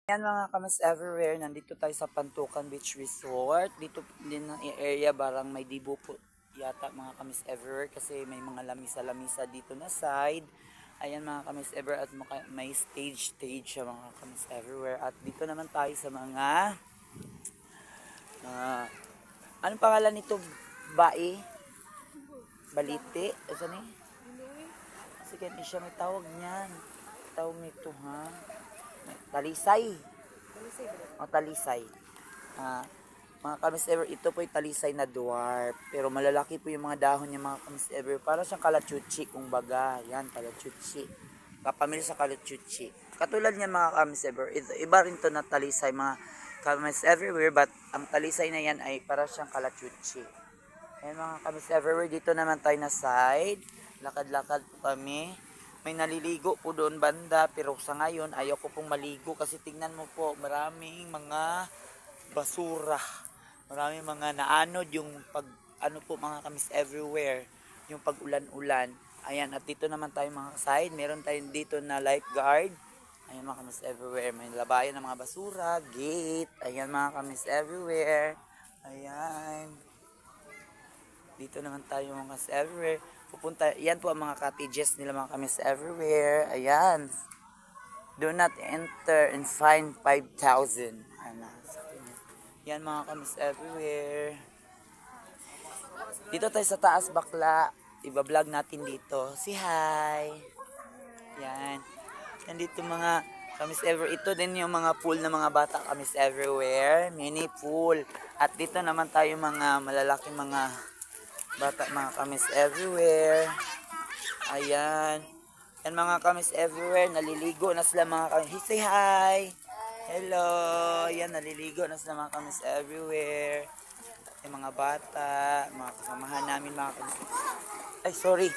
Yan mga kamas everywhere, nandito tayo sa Pantukan Beach Resort. Dito din ang area, barang may dibo po yata mga kamis everywhere kasi may mga lamisa-lamisa dito na side. Ayan mga kamis everywhere at may stage siya mga kamis everywhere. At dito naman tayo sa mga, anong pangalan nito? Bae? Balite? Ito ni? Sige, siya may tawag niyan. Tawag nito ha? Talisay. O talisay. Ah, mga kamis ever, ito po yung talisay na dwarf. Pero malalaki po yung mga dahon niya mga kamis ever. Para siyang kalachuchi, kumbaga. Yan, kalachuchi. Kapamilya sa kalachuchi. Katulad niyan mga kamis ever, iba rin to na talisay mga kamis everywhere. But ang talisay na yan ay para siyang kalachuchi. Ayan mga kamis everywhere. Dito naman tayo na side. Lakad-lakad po kami. May naliligo po doon banda, pero sa ngayon ayaw ko pong maligo kasi tingnan mo po, maraming mga basura. Maraming mga naanod yung pag ano po mga kamis everywhere, yung pag ulan-ulan. Ayan, at dito naman tayo mga side, meron tayong dito na lifeguard. Ayan mga kamis everywhere, may labayan ng mga basura, gate. Ayan mga kamis everywhere. Ayan. Dito naman tayo mga kamis everywhere. Pupunta, yan po ang mga cottages nila mga kamis everywhere. Ayan. Do not enter and fine 5,000. Ano, yan mga kamis everywhere. Dito tayo sa taas bakla. Iba-vlog natin dito. Si hi. Yan. Yan dito mga kamis everywhere. Ito din yung mga pool ng mga bata kamis everywhere. Mini pool. At dito naman tayo mga malalaking mga bata mga kamis everywhere. Ayan. Yan mga kamis everywhere. Naliligo na sila mga kamis. Say hi. Hello. Yan, naliligo na sila mga kamis everywhere. Yung mga bata, mga kasamahan namin mga kamis. Ay, sorry.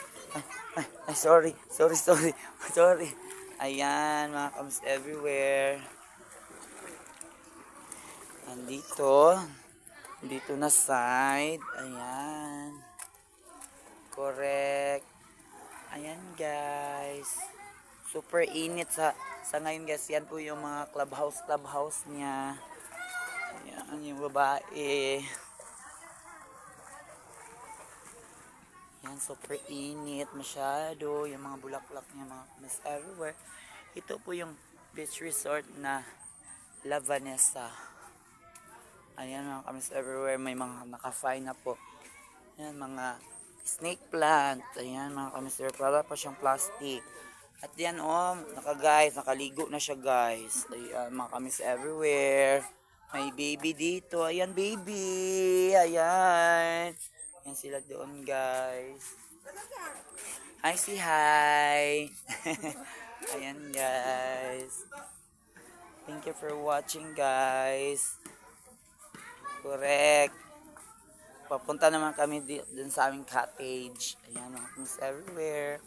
Ay, sorry. Sorry. Ayan, mga kamis everywhere. Nandito. Dito na side. Ayan. Correct. Ayan guys. Super init sa ngayon guys. Yan po yung mga clubhouse niya. Ayan yung babae. Yan super init masyado. Yung mga bulaklak niya mga miss everywhere. Ito po yung beach resort na La Vanessa. Ayan mga kamis everywhere. May mga naka-fine na po. Ayan mga snake plant. Ayan mga kamister. Para pa siyang plastic. At yan guys. Nakaligo na siya guys. Ayan mga kamis everywhere. May baby dito. Ayan baby. Ayan. Ayan sila doon guys. Hi si hi. Ayan guys. Thank you for watching guys. Correct. Papunta naman kami dun sa aming cottage. Ayan, mga kamis everywhere.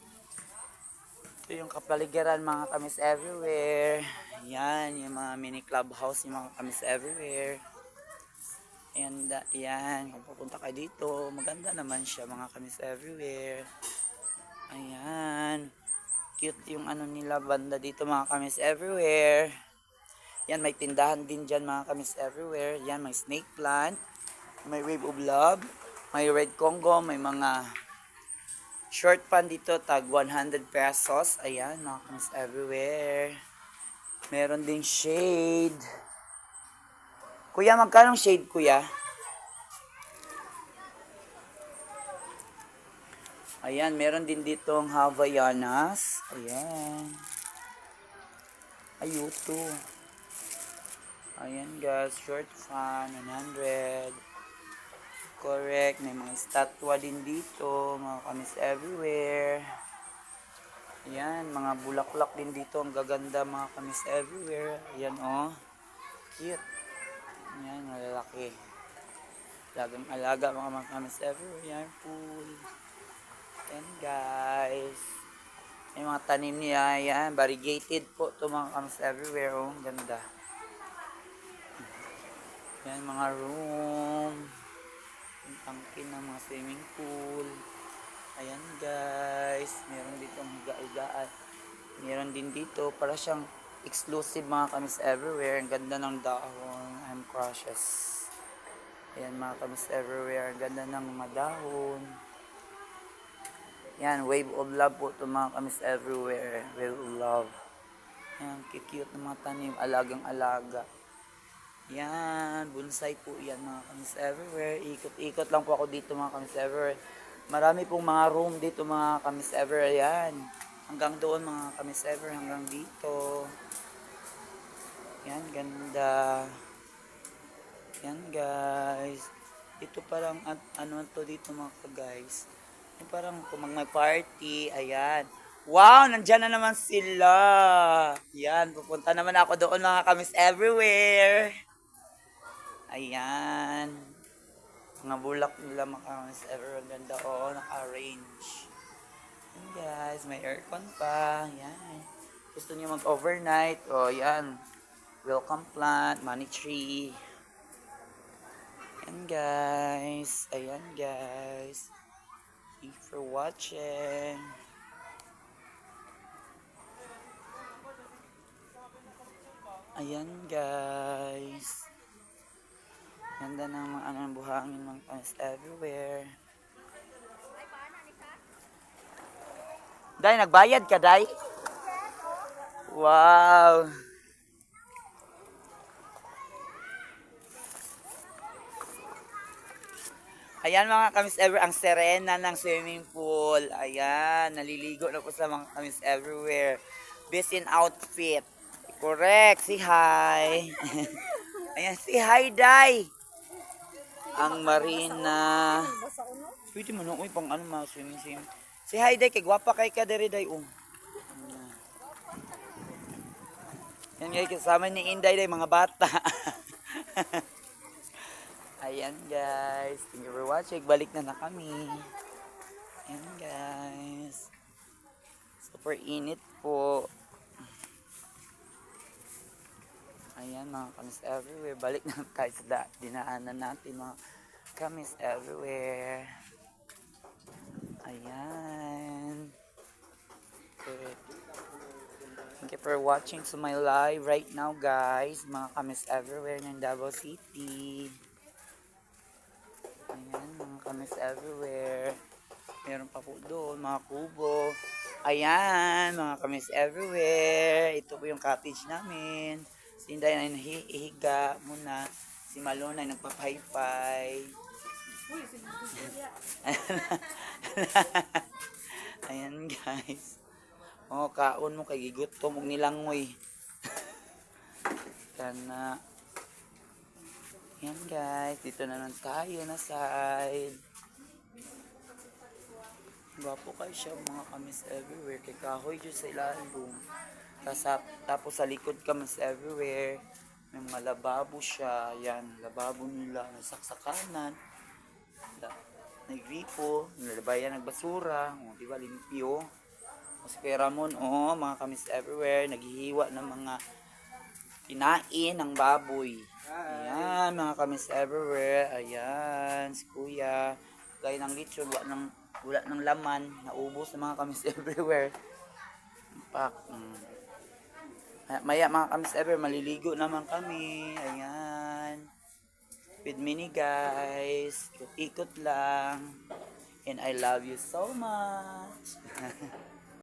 Ito yung kapaligiran mga kamis everywhere. Ayan, yung mga mini clubhouse yung mga kamis everywhere. And ayan, kung papunta kayo dito, maganda naman siya mga kamis everywhere. Ayan. Cute yung ano nila banda dito mga kamis everywhere. Yan, may tindahan din dyan mga kamis everywhere. Yan, may snake plant. May wave of love, may red Congo, may mga short pan dito, tag 100 pesos. Ayan, mga kamis everywhere. Meron ding shade. Kuya, magkano shade, kuya? Ayan, meron din ditong Havaianas. Ayan. Ayuto. Ayan guys, short fan, 100. Correct, may mga statwa din dito, mga kamis everywhere. Ayan, mga bulaklak din dito, ang gaganda mga kamis everywhere. Ayan cute. Ayan, malalaki. Alagang alaga mga kamis everywhere. Ayan, pool. Ayan guys. May mga tanim niya, ayan, variegated po ito mga kamis everywhere. Ang ganda. Ayan, mga room. Yung tangkin ng mga swimming pool. Ayan guys, meron dito ang higa-higaan. Meron din dito para siyang exclusive mga kamis everywhere. Ang ganda ng dahon. I'm crushes. Ayan mga kamis everywhere. Ang ganda ng mga dahon. Yan, wave of love po ito mga kamis everywhere. Wave of love. Yan, cute ng mga tanim. Alagang-alaga. Yan, bonsai po yan mga kamis everywhere. Ikot-ikot lang po ako dito mga kamis everywhere. Marami pong mga room dito mga kamis everywhere. Yan. Hanggang doon mga kamis everywhere. Hanggang dito. Yan, ganda. Yan guys. Ito parang ano to dito mga guys. Yung parang kung may party. Ayan. Wow, nandyan na naman sila. Yan, pupunta naman ako doon mga kamis everywhere. Ayan. Mga bulak nila mga kamis everywhere. Ang ganda naka-arrange. Yan guys, may aircon pa. Yan. Gusto niyo mag-overnight. Yan. Welcome plant, money tree. Ayan guys. Ayan guys. Thank you for watching. Ayan guys. Ganda ng mga buhangin mga kamis everywhere. Day, nagbayad ka, Day? Wow. Ayan mga kamis everywhere, ang serena ng swimming pool. Ayan, naliligo na po sa mga kamis everywhere. Best in outfit. Correct, si hi. Ayan, si hi, Day. Ang marina. Pwede mo nung, pang ano mga swimming. Si hi, Day, kay gwapa kay ka dere, Day. Yan guys, kasama ni Inday, Day, mga bata. Ayan guys, thank you for watching. Balik na kami. Ayan guys. Super init po. Ayan mga kamis everywhere. Balik na tayo sa dinaanan natin mga kamis everywhere. Ayan. Good. Thank you for watching to my live right now guys. Mga kamis everywhere ng Davao City. Ayan, mga kamis everywhere. Meron pa po doon, mga kubo. Ayan, mga kamis everywhere. Ito po yung cottage namin. Si Inday ay nahihiga muna. Si Malona ay nagpapaypay. Ayan guys. Kaon mo kay gigutom og nilangoy. Kana. Yan guys, dito na lang tayo na side. Gwapo kayo siya mga kamis everywhere. Kay kahoy dyan sa ilalong. Tapos sa likod kamis everywhere. May mga lababo siya. Yan, lababo nila. May saksakanan. May gripo. Nalabayan nagbasura. Diba, limpyo. Kasi kay Ramon, mga kamis everywhere. Naghihiwa ng mga kinain ng baboy. Ayan, mga kamis everywhere. Ayan, si Kuya. Gaya ng lechon, wala ng laman. Naubos ng mga kamis everywhere. Pak. Maya mga kamis everywhere, maliligo naman kami. Ayan. With me guys. Ikot-ikot lang. And I love you so much.